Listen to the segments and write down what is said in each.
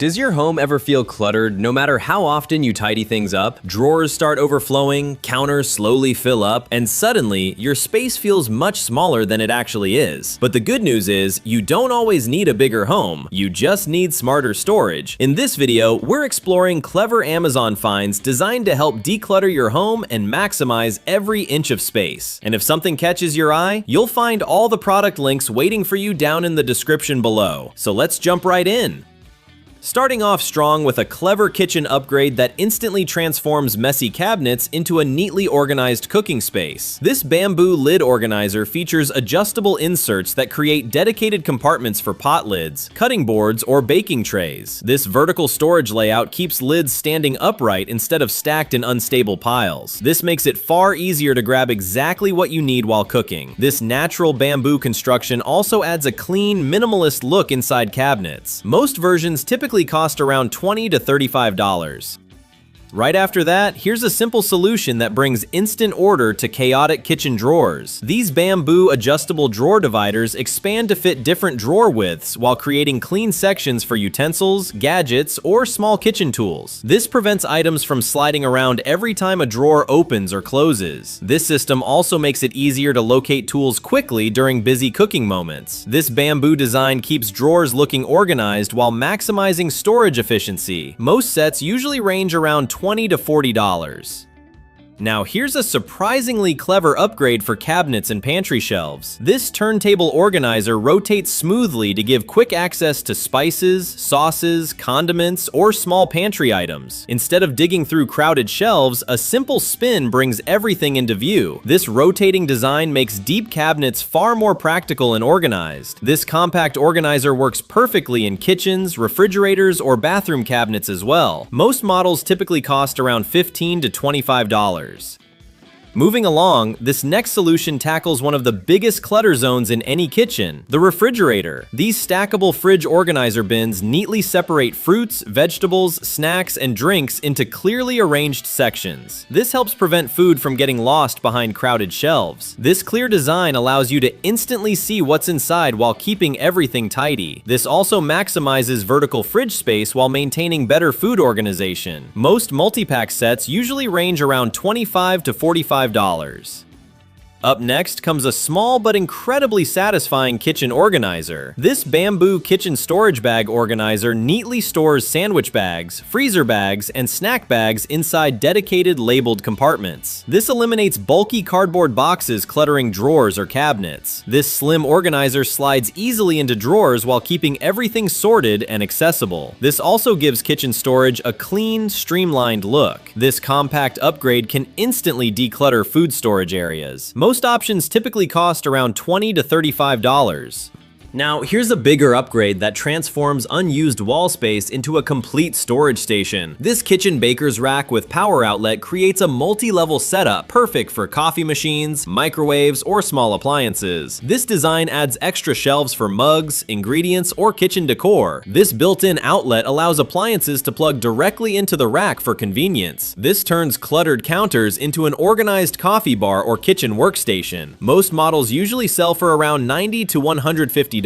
Does your home ever feel cluttered no matter how often you tidy things up? Drawers start overflowing, counters slowly fill up, and suddenly your space feels much smaller than it actually is. But the good news is, you don't always need a bigger home, you just need smarter storage. In this video, we're exploring clever Amazon finds designed to help declutter your home and maximize every inch of space. And if something catches your eye, you'll find all the product links waiting for you down in the description below. So let's jump right in. Starting off strong with a clever kitchen upgrade that instantly transforms messy cabinets into a neatly organized cooking space. This bamboo lid organizer features adjustable inserts that create dedicated compartments for pot lids, cutting boards, or baking trays. This vertical storage layout keeps lids standing upright instead of stacked in unstable piles. This makes it far easier to grab exactly what you need while cooking. This natural bamboo construction also adds a clean, minimalist look inside cabinets. Most versions typically cost around $20 to $35. Right after that, here's a simple solution that brings instant order to chaotic kitchen drawers. These bamboo adjustable drawer dividers expand to fit different drawer widths while creating clean sections for utensils, gadgets, or small kitchen tools. This prevents items from sliding around every time a drawer opens or closes. This system also makes it easier to locate tools quickly during busy cooking moments. This bamboo design keeps drawers looking organized while maximizing storage efficiency. Most sets usually range around $20 to $40. Now here's a surprisingly clever upgrade for cabinets and pantry shelves. This turntable organizer rotates smoothly to give quick access to spices, sauces, condiments, or small pantry items. Instead of digging through crowded shelves, a simple spin brings everything into view. This rotating design makes deep cabinets far more practical and organized. This compact organizer works perfectly in kitchens, refrigerators, or bathroom cabinets as well. Most models typically cost around $15 to $25. Moving along, this next solution tackles one of the biggest clutter zones in any kitchen, the refrigerator. These stackable fridge organizer bins neatly separate fruits, vegetables, snacks, and drinks into clearly arranged sections. This helps prevent food from getting lost behind crowded shelves. This clear design allows you to instantly see what's inside while keeping everything tidy. This also maximizes vertical fridge space while maintaining better food organization. Most multi-pack sets usually range around $25 to $45. Up next comes a small but incredibly satisfying kitchen organizer. This bamboo kitchen storage bag organizer neatly stores sandwich bags, freezer bags, and snack bags inside dedicated labeled compartments. This eliminates bulky cardboard boxes cluttering drawers or cabinets. This slim organizer slides easily into drawers while keeping everything sorted and accessible. This also gives kitchen storage a clean, streamlined look. This compact upgrade can instantly declutter food storage areas. Most options typically cost around $20 to $35. Now, here's a bigger upgrade that transforms unused wall space into a complete storage station. This kitchen baker's rack with power outlet creates a multi-level setup perfect for coffee machines, microwaves, or small appliances. This design adds extra shelves for mugs, ingredients, or kitchen decor. This built-in outlet allows appliances to plug directly into the rack for convenience. This turns cluttered counters into an organized coffee bar or kitchen workstation. Most models usually sell for around $90 to $150.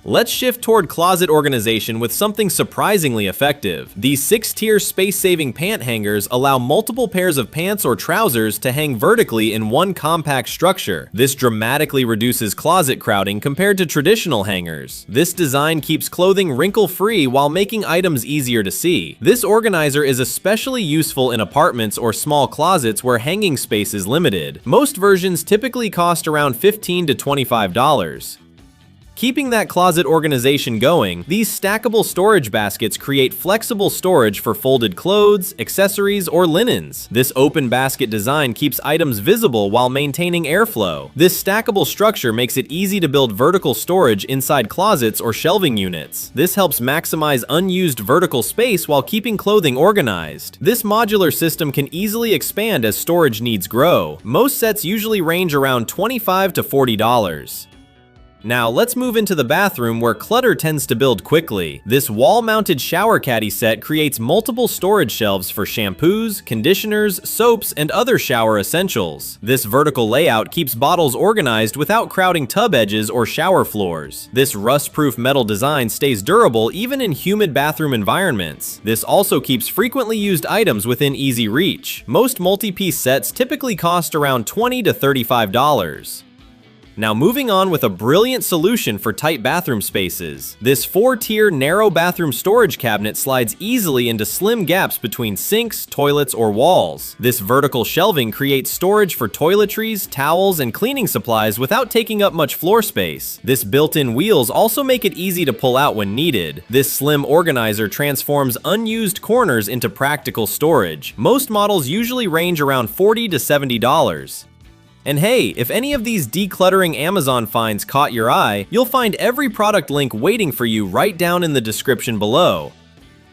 Let's shift toward closet organization with something surprisingly effective. These 6-tier space-saving pant hangers allow multiple pairs of pants or trousers to hang vertically in one compact structure. This dramatically reduces closet crowding compared to traditional hangers. This design keeps clothing wrinkle-free while making items easier to see. This organizer is especially useful in apartments or small closets where hanging space is limited. Most versions typically cost around $15 to $25. Keeping that closet organization going, these stackable storage baskets create flexible storage for folded clothes, accessories, or linens. This open basket design keeps items visible while maintaining airflow. This stackable structure makes it easy to build vertical storage inside closets or shelving units. This helps maximize unused vertical space while keeping clothing organized. This modular system can easily expand as storage needs grow. Most sets usually range around $25 to $40. Now let's move into the bathroom where clutter tends to build quickly. This wall-mounted shower caddy set creates multiple storage shelves for shampoos, conditioners, soaps, and other shower essentials. This vertical layout keeps bottles organized without crowding tub edges or shower floors. This rust-proof metal design stays durable even in humid bathroom environments. This also keeps frequently used items within easy reach. Most multi-piece sets typically cost around $20 to $35. Now moving on with a brilliant solution for tight bathroom spaces. This 4-tier narrow bathroom storage cabinet slides easily into slim gaps between sinks, toilets, or walls. This vertical shelving creates storage for toiletries, towels, and cleaning supplies without taking up much floor space. This built-in wheels also make it easy to pull out when needed. This slim organizer transforms unused corners into practical storage. Most models usually range around $40 to $70. And hey, if any of these decluttering Amazon finds caught your eye, you'll find every product link waiting for you right down in the description below.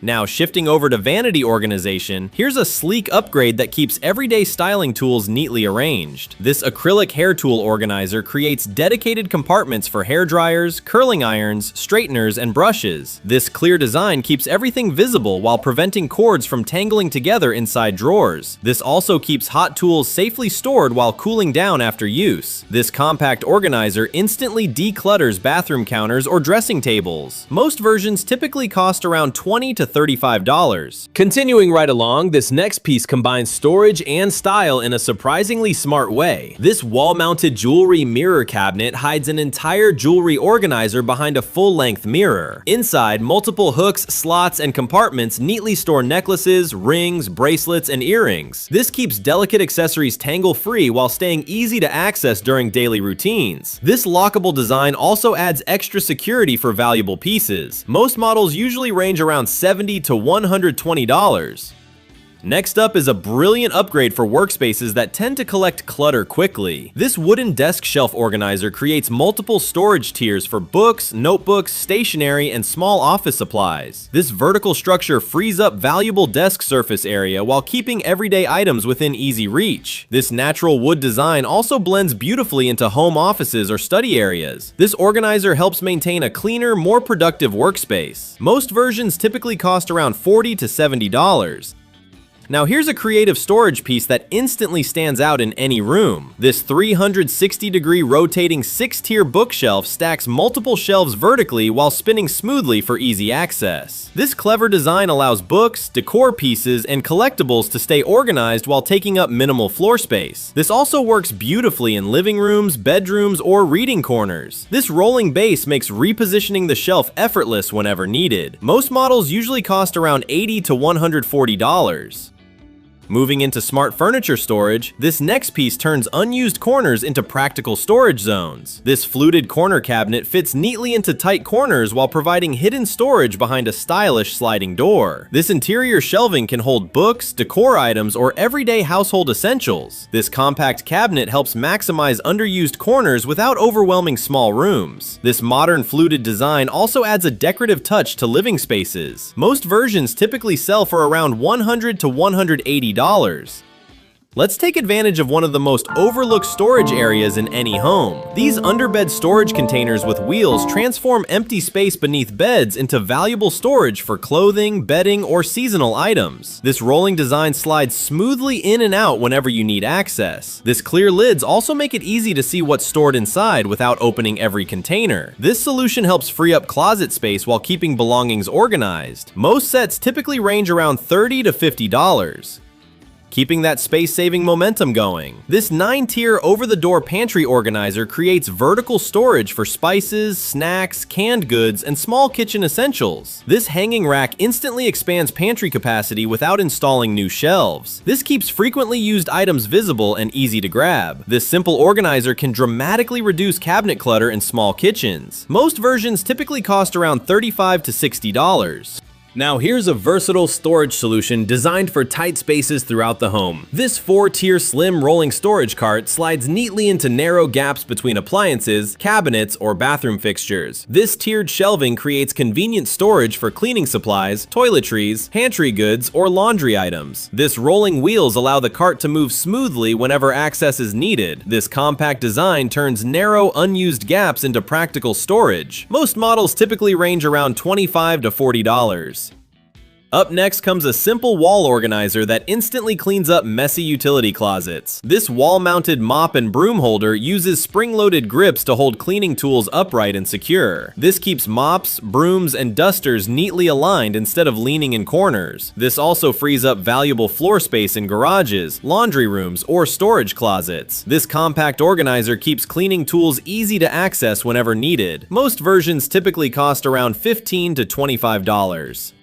Now shifting over to vanity organization, here's a sleek upgrade that keeps everyday styling tools neatly arranged. This acrylic hair tool organizer creates dedicated compartments for hair dryers, curling irons, straighteners, and brushes. This clear design keeps everything visible while preventing cords from tangling together inside drawers. This also keeps hot tools safely stored while cooling down after use. This compact organizer instantly declutters bathroom counters or dressing tables. Most versions typically cost around $20 to $35. Continuing right along, this next piece combines storage and style in a surprisingly smart way. This wall-mounted jewelry mirror cabinet hides an entire jewelry organizer behind a full-length mirror. Inside, multiple hooks, slots, and compartments neatly store necklaces, rings, bracelets, and earrings. This keeps delicate accessories tangle-free while staying easy to access during daily routines. This lockable design also adds extra security for valuable pieces. Most models usually range around $70 to $120. Next up is a brilliant upgrade for workspaces that tend to collect clutter quickly. This wooden desk shelf organizer creates multiple storage tiers for books, notebooks, stationery, and small office supplies. This vertical structure frees up valuable desk surface area while keeping everyday items within easy reach. This natural wood design also blends beautifully into home offices or study areas. This organizer helps maintain a cleaner, more productive workspace. Most versions typically cost around $40 to $70. Now here's a creative storage piece that instantly stands out in any room. This 360-degree rotating 6-tier bookshelf stacks multiple shelves vertically while spinning smoothly for easy access. This clever design allows books, decor pieces, and collectibles to stay organized while taking up minimal floor space. This also works beautifully in living rooms, bedrooms, or reading corners. This rolling base makes repositioning the shelf effortless whenever needed. Most models usually cost around $80 to $140. Moving into smart furniture storage, this next piece turns unused corners into practical storage zones. This fluted corner cabinet fits neatly into tight corners while providing hidden storage behind a stylish sliding door. This interior shelving can hold books, decor items, or everyday household essentials. This compact cabinet helps maximize underused corners without overwhelming small rooms. This modern fluted design also adds a decorative touch to living spaces. Most versions typically sell for around $100 to $180. Let's take advantage of one of the most overlooked storage areas in any home. These underbed storage containers with wheels transform empty space beneath beds into valuable storage for clothing, bedding, or seasonal items. This rolling design slides smoothly in and out whenever you need access. This clear lids also make it easy to see what's stored inside without opening every container. This solution helps free up closet space while keeping belongings organized. Most sets typically range around $30 to $50. Keeping that space-saving momentum going. This 9-tier over-the-door pantry organizer creates vertical storage for spices, snacks, canned goods, and small kitchen essentials. This hanging rack instantly expands pantry capacity without installing new shelves. This keeps frequently used items visible and easy to grab. This simple organizer can dramatically reduce cabinet clutter in small kitchens. Most versions typically cost around $35 to $60. Now here's a versatile storage solution designed for tight spaces throughout the home. This 4-tier slim rolling storage cart slides neatly into narrow gaps between appliances, cabinets, or bathroom fixtures. This tiered shelving creates convenient storage for cleaning supplies, toiletries, pantry goods, or laundry items. This rolling wheels allow the cart to move smoothly whenever access is needed. This compact design turns narrow, unused gaps into practical storage. Most models typically range around $25 to $40. Up next comes a simple wall organizer that instantly cleans up messy utility closets. This wall-mounted mop and broom holder uses spring-loaded grips to hold cleaning tools upright and secure. This keeps mops, brooms, and dusters neatly aligned instead of leaning in corners. This also frees up valuable floor space in garages, laundry rooms, or storage closets. This compact organizer keeps cleaning tools easy to access whenever needed. Most versions typically cost around $15 to $25.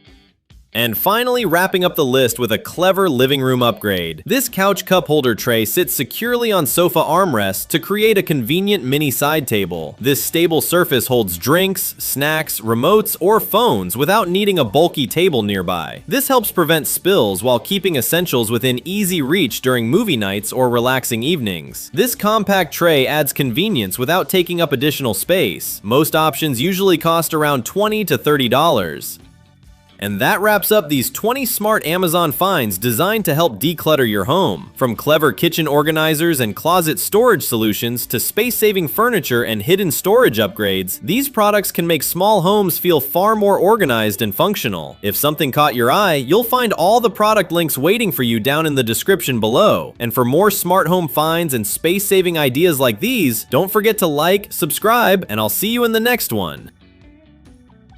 And finally, wrapping up the list with a clever living room upgrade. This couch cup holder tray sits securely on sofa armrests to create a convenient mini side table. This stable surface holds drinks, snacks, remotes, or phones without needing a bulky table nearby. This helps prevent spills while keeping essentials within easy reach during movie nights or relaxing evenings. This compact tray adds convenience without taking up additional space. Most options usually cost around $20 to $30. And that wraps up these 20 smart Amazon finds designed to help declutter your home. From clever kitchen organizers and closet storage solutions to space-saving furniture and hidden storage upgrades, these products can make small homes feel far more organized and functional. If something caught your eye, you'll find all the product links waiting for you down in the description below. And for more smart home finds and space-saving ideas like these, don't forget to like, subscribe, and I'll see you in the next one.